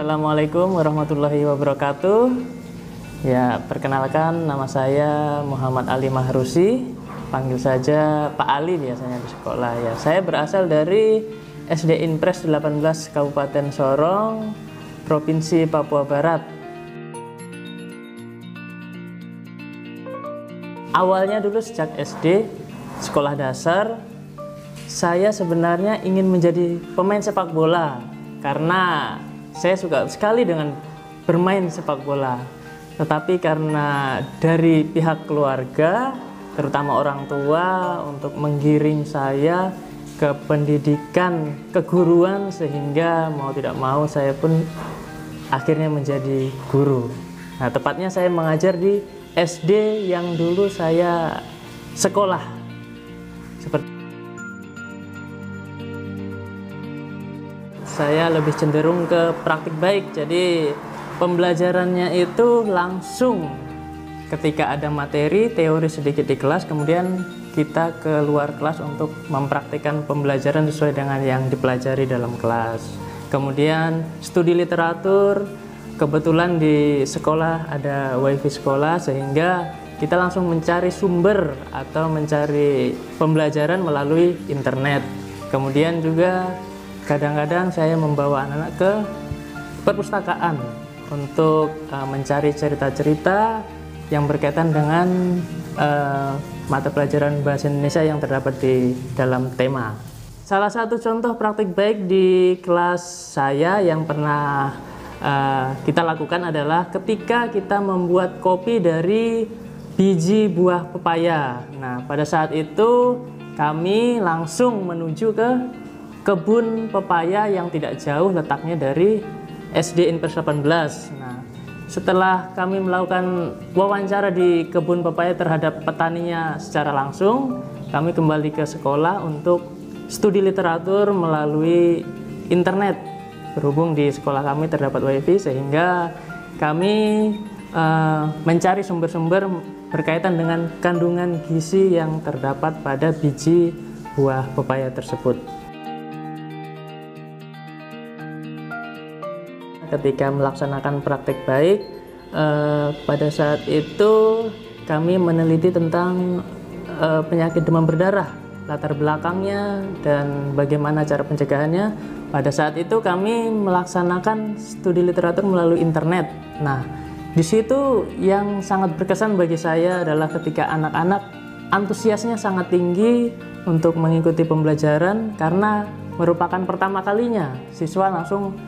Assalamualaikum warahmatullahi wabarakatuh. Ya, perkenalkan nama saya Muhammad Ali Mahrusi. Panggil saja Pak Ali biasanya di sekolah ya. Saya berasal dari SD Inpres 18 Kabupaten Sorong, Provinsi Papua Barat. Awalnya dulu sejak SD, sekolah dasar, saya sebenarnya ingin menjadi pemain sepak bola karena saya suka sekali dengan bermain sepak bola. Tetapi karena dari pihak keluarga, terutama orang tua, untuk menggiring saya ke pendidikan keguruan, sehingga mau tidak mau saya pun akhirnya menjadi guru. Nah, tepatnya saya mengajar di SD yang dulu saya sekolah. Saya lebih cenderung ke praktik baik, jadi pembelajarannya itu langsung ketika ada materi teori sedikit di kelas, kemudian kita ke luar kelas untuk mempraktikkan pembelajaran sesuai dengan yang dipelajari dalam kelas. Kemudian studi literatur, kebetulan di sekolah ada wifi sekolah, sehingga kita langsung mencari sumber atau mencari pembelajaran melalui internet. Kemudian juga kadang-kadang saya membawa anak-anak ke perpustakaan untuk mencari cerita-cerita yang berkaitan dengan mata pelajaran bahasa Indonesia yang terdapat di dalam tema. Salah satu contoh praktik baik di kelas saya yang pernah kita lakukan adalah ketika kita membuat kopi dari biji buah pepaya. Nah, pada saat itu kami langsung menuju ke kebun pepaya yang tidak jauh letaknya dari SD Inpres 18. Nah, setelah kami melakukan wawancara di kebun pepaya terhadap petaninya secara langsung, kami kembali ke sekolah untuk studi literatur melalui internet. Berhubung di sekolah kami terdapat wifi, sehingga kami mencari sumber-sumber berkaitan dengan kandungan gizi yang terdapat pada biji buah pepaya tersebut. Ketika melaksanakan praktek baik, pada saat itu kami meneliti tentang penyakit demam berdarah, latar belakangnya, dan bagaimana cara pencegahannya. Pada saat itu kami melaksanakan studi literatur melalui internet. Nah, di situ yang sangat berkesan bagi saya adalah ketika anak-anak antusiasnya sangat tinggi untuk mengikuti pembelajaran, karena merupakan pertama kalinya siswa langsung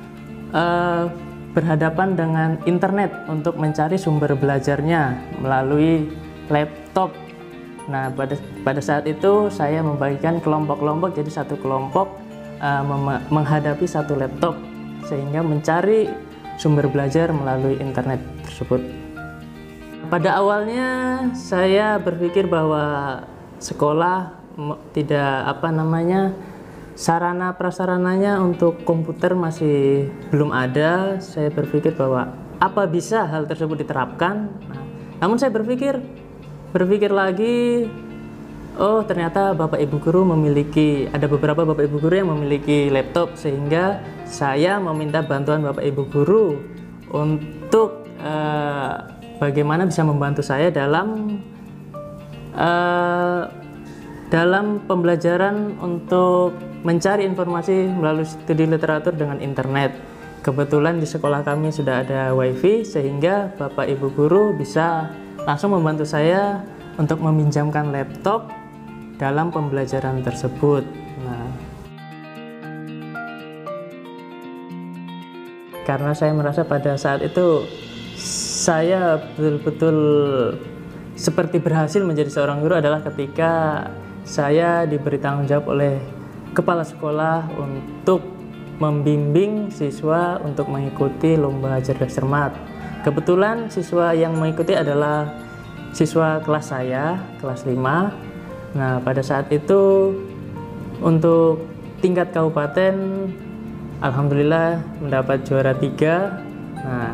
berhadapan dengan internet untuk mencari sumber belajarnya melalui laptop. Nah, pada saat itu saya membagikan kelompok-kelompok, jadi satu kelompok menghadapi satu laptop, sehingga mencari sumber belajar melalui internet tersebut. Pada awalnya saya berpikir bahwa sekolah tidak sarana prasarananya untuk komputer masih belum ada. Saya berpikir bahwa apa bisa hal tersebut diterapkan. Nah, namun saya berpikir lagi, oh ternyata Bapak Ibu Guru ada beberapa Bapak Ibu Guru yang memiliki laptop, sehingga saya meminta bantuan Bapak Ibu Guru untuk bagaimana bisa membantu saya dalam pembelajaran untuk mencari informasi melalui studi literatur dengan internet. Kebetulan di sekolah kami sudah ada wifi, sehingga Bapak Ibu Guru bisa langsung membantu saya untuk meminjamkan laptop dalam pembelajaran tersebut. Nah, karena saya merasa pada saat itu saya betul-betul seperti berhasil menjadi seorang guru adalah ketika saya diberi tanggung jawab oleh kepala sekolah untuk membimbing siswa untuk mengikuti lomba cerdas cermat. Kebetulan siswa yang mengikuti adalah siswa kelas saya, kelas 5. Nah, pada saat itu untuk tingkat kabupaten alhamdulillah mendapat juara 3. Nah,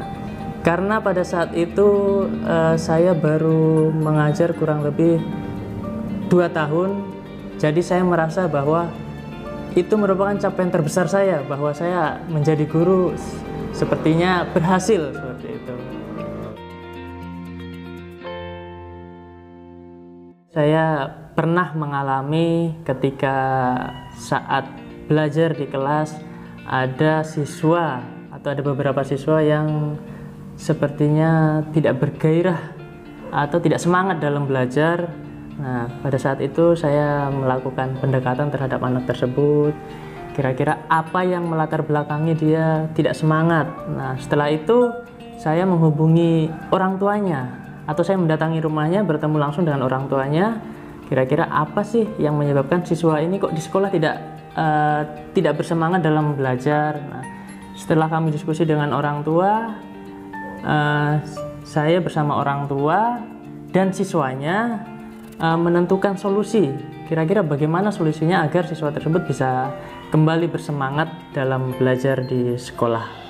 karena pada saat itu saya baru mengajar kurang lebih 2 tahun, jadi saya merasa bahwa itu merupakan capaian terbesar saya, bahwa saya menjadi guru sepertinya berhasil seperti itu. Saya pernah mengalami ketika saat belajar di kelas ada siswa atau ada beberapa siswa yang sepertinya tidak bergairah atau tidak semangat dalam belajar. Nah, pada saat itu saya melakukan pendekatan terhadap anak tersebut. Kira-kira apa yang melatar belakangi dia tidak semangat. Nah, setelah itu saya menghubungi orang tuanya atau saya mendatangi rumahnya, bertemu langsung dengan orang tuanya. Kira-kira apa sih yang menyebabkan siswa ini kok di sekolah tidak bersemangat dalam belajar. Nah, setelah kami diskusi dengan orang tua, saya bersama orang tua dan siswanya menentukan solusi. Kira-kira bagaimana solusinya agar siswa tersebut bisa kembali bersemangat dalam belajar di sekolah.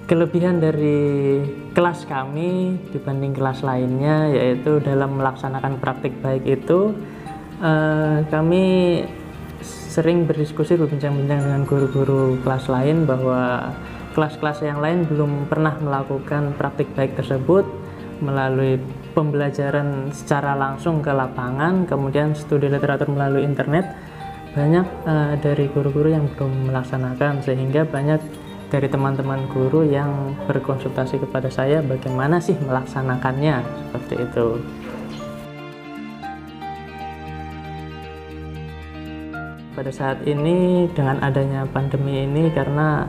Kelebihan dari kelas kami dibanding kelas lainnya yaitu dalam melaksanakan praktik baik itu kami sering berdiskusi, berbincang-bincang dengan guru-guru kelas lain bahwa kelas-kelas yang lain belum pernah melakukan praktik baik tersebut melalui pembelajaran secara langsung ke lapangan, kemudian studi literatur melalui internet. Banyak dari guru-guru yang belum melaksanakan, sehingga banyak dari teman-teman guru yang berkonsultasi kepada saya bagaimana sih melaksanakannya, seperti itu. Pada saat ini dengan adanya pandemi ini, karena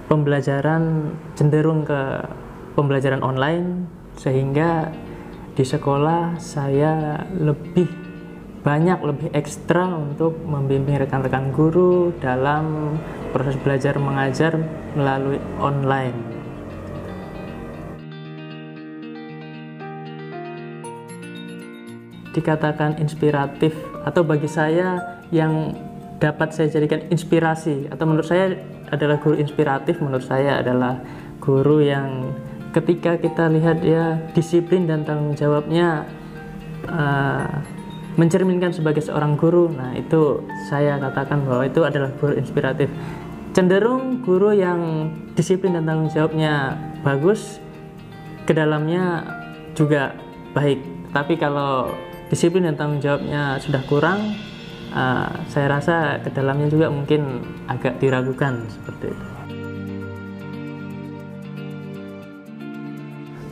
pembelajaran cenderung ke pembelajaran online, sehingga di sekolah saya lebih ekstra untuk membimbing rekan-rekan guru dalam proses belajar mengajar melalui online. Dikatakan inspiratif atau bagi saya yang dapat saya jadikan inspirasi atau menurut saya adalah guru inspiratif, menurut saya adalah guru yang ketika kita lihat dia disiplin dan tanggung jawabnya mencerminkan sebagai seorang guru. Nah, itu saya katakan bahwa itu adalah guru inspiratif. Cenderung guru yang disiplin dan tanggung jawabnya bagus, ke dalamnya juga baik. Tapi kalau disiplin dan tanggung jawabnya sudah kurang, saya rasa ke dalamnya juga mungkin agak diragukan, seperti itu.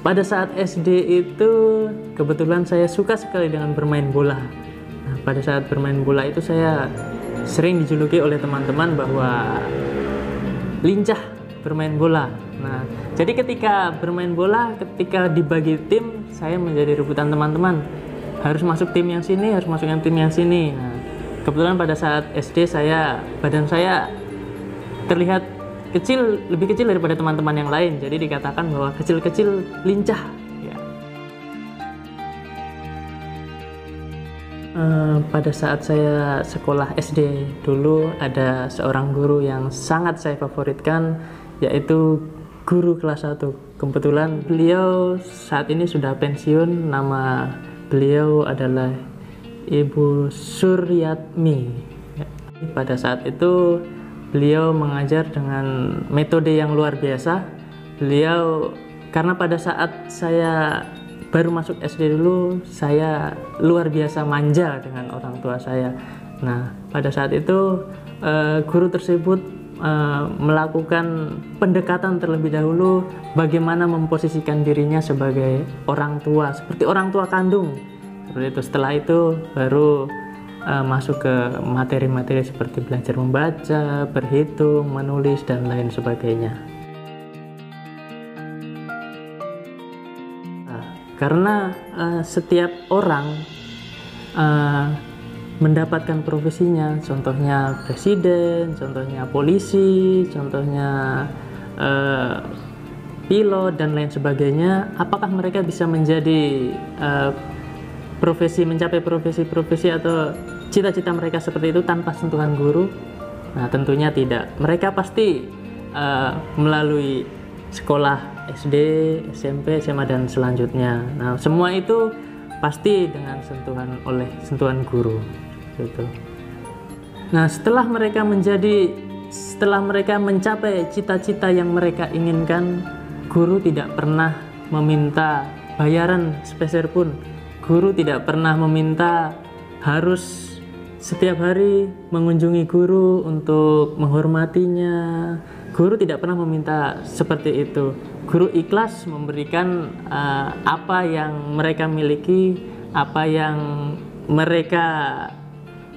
Pada saat SD itu kebetulan saya suka sekali dengan bermain bola. Nah, pada saat bermain bola itu saya sering dijuluki oleh teman-teman bahwa lincah bermain bola. Nah, jadi ketika bermain bola, ketika dibagi tim, saya menjadi rebutan teman-teman. Harus masuk tim yang sini, harus masuk tim yang sini. Nah, kebetulan pada saat SD badan saya terlihat lebih kecil daripada teman-teman yang lain, jadi dikatakan bahwa kecil-kecil lincah ya. Pada saat saya sekolah SD dulu ada seorang guru yang sangat saya favoritkan, yaitu guru kelas 1. Kebetulan beliau saat ini sudah pensiun, nama beliau adalah Ibu Suryatmi ya. Pada saat itu beliau mengajar dengan metode yang luar biasa. Beliau, karena pada saat saya baru masuk SD dulu, saya luar biasa manja dengan orang tua saya. Nah, pada saat itu guru tersebut melakukan pendekatan terlebih dahulu bagaimana memposisikan dirinya sebagai orang tua, seperti orang tua kandung. Seperti itu. Setelah itu baru masuk ke materi-materi seperti belajar membaca, berhitung, menulis, dan lain sebagainya. Karena setiap orang mendapatkan profesinya, contohnya presiden, contohnya polisi, contohnya pilot, dan lain sebagainya. Apakah mereka bisa menjadi mencapai profesi atau cita-cita mereka seperti itu tanpa sentuhan guru? Nah, tentunya tidak. Mereka pasti melalui sekolah SD, SMP, SMA, dan selanjutnya. Nah, semua itu pasti dengan sentuhan guru. Gitu. Nah, setelah mereka mencapai cita-cita yang mereka inginkan, guru tidak pernah meminta bayaran sepeser pun. Guru tidak pernah meminta harus setiap hari mengunjungi guru untuk menghormatinya. Guru tidak pernah meminta seperti itu. Guru ikhlas memberikan apa yang mereka miliki, apa yang mereka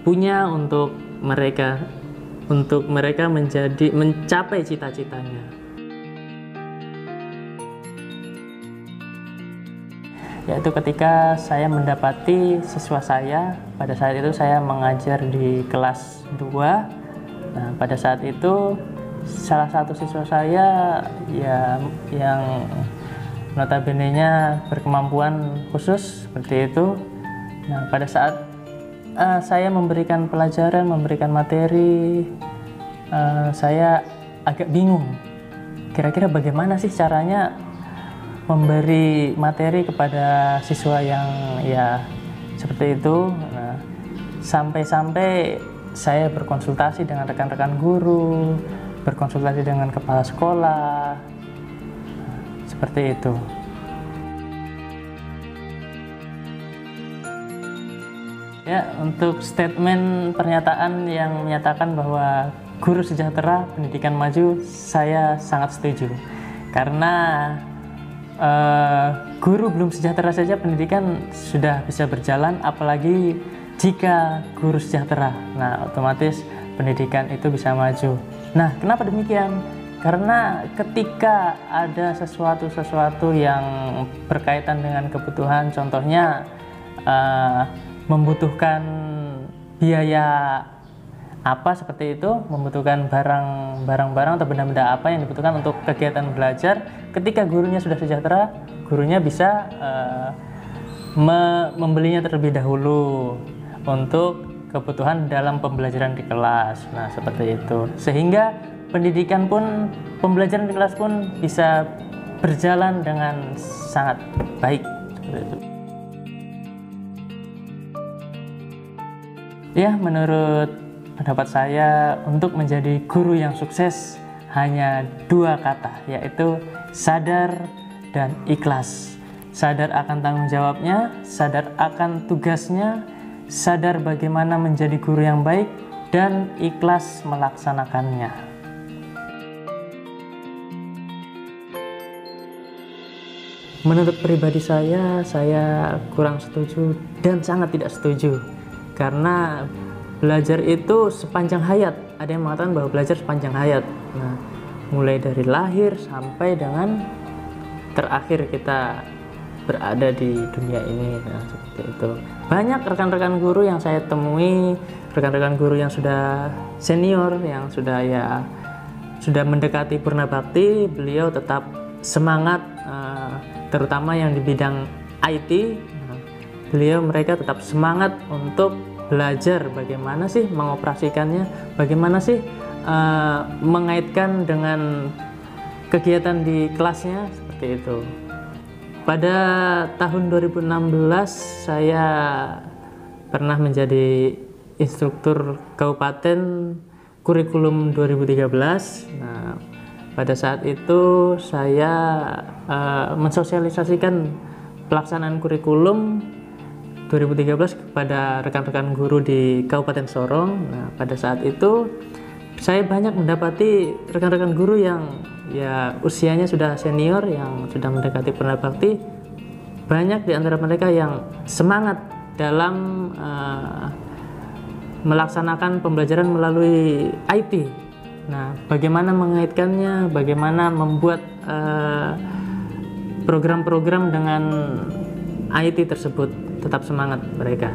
punya untuk mereka mencapai cita-citanya. Yaitu ketika saya mendapati siswa saya, pada saat itu saya mengajar di kelas 2. Nah, pada saat itu salah satu siswa saya ya yang notabene-nya berkemampuan khusus seperti itu. Nah, pada saat saya memberikan pelajaran, memberikan materi, saya agak bingung. Kira-kira bagaimana sih caranya memberi materi kepada siswa yang ya seperti itu. Nah, sampai-sampai saya berkonsultasi dengan rekan-rekan guru, berkonsultasi dengan kepala sekolah, seperti itu. Ya, untuk statement pernyataan yang menyatakan bahwa guru sejahtera, pendidikan maju, saya sangat setuju. Karena guru belum sejahtera saja pendidikan sudah bisa berjalan, apalagi jika guru sejahtera. Nah, otomatis pendidikan itu bisa maju. Nah, kenapa demikian? Karena ketika ada sesuatu yang berkaitan dengan kebutuhan, contohnya membutuhkan biaya apa seperti itu, membutuhkan barang-barang atau benda-benda apa yang dibutuhkan untuk kegiatan belajar, ketika gurunya sudah sejahtera, gurunya bisa membelinya terlebih dahulu untuk kebutuhan dalam pembelajaran di kelas. Nah, seperti itu. Sehingga pembelajaran di kelas pun bisa berjalan dengan sangat baik. Seperti itu. Ya, menurut pendapat saya, untuk menjadi guru yang sukses hanya 2 kata, yaitu sadar dan ikhlas. Sadar akan tanggung jawabnya, sadar akan tugasnya, sadar bagaimana menjadi guru yang baik, dan ikhlas melaksanakannya. Menurut pribadi saya kurang setuju dan sangat tidak setuju. Karena belajar itu sepanjang hayat. Ada yang mengatakan bahwa belajar sepanjang hayat. Nah, mulai dari lahir sampai dengan terakhir kita berada di dunia ini. Nah, seperti itu. Banyak rekan-rekan guru yang saya temui, rekan-rekan guru yang sudah senior, yang sudah mendekati purna bakti, beliau tetap semangat, terutama yang di bidang IT. Nah, mereka tetap semangat untuk belajar bagaimana sih mengoperasikannya, bagaimana sih mengaitkan dengan kegiatan di kelasnya, seperti itu. Pada tahun 2016 saya pernah menjadi instruktur kabupaten kurikulum 2013. Nah, pada saat itu saya mensosialisasikan pelaksanaan kurikulum 2013 kepada rekan-rekan guru di Kabupaten Sorong. Nah, pada saat itu saya banyak mendapati rekan-rekan guru yang ya usianya sudah senior, yang sudah mendekati purna bakti. Banyak di antara mereka yang semangat dalam melaksanakan pembelajaran melalui IT. Nah, bagaimana mengaitkannya, bagaimana membuat program-program dengan IT tersebut, tetap semangat mereka.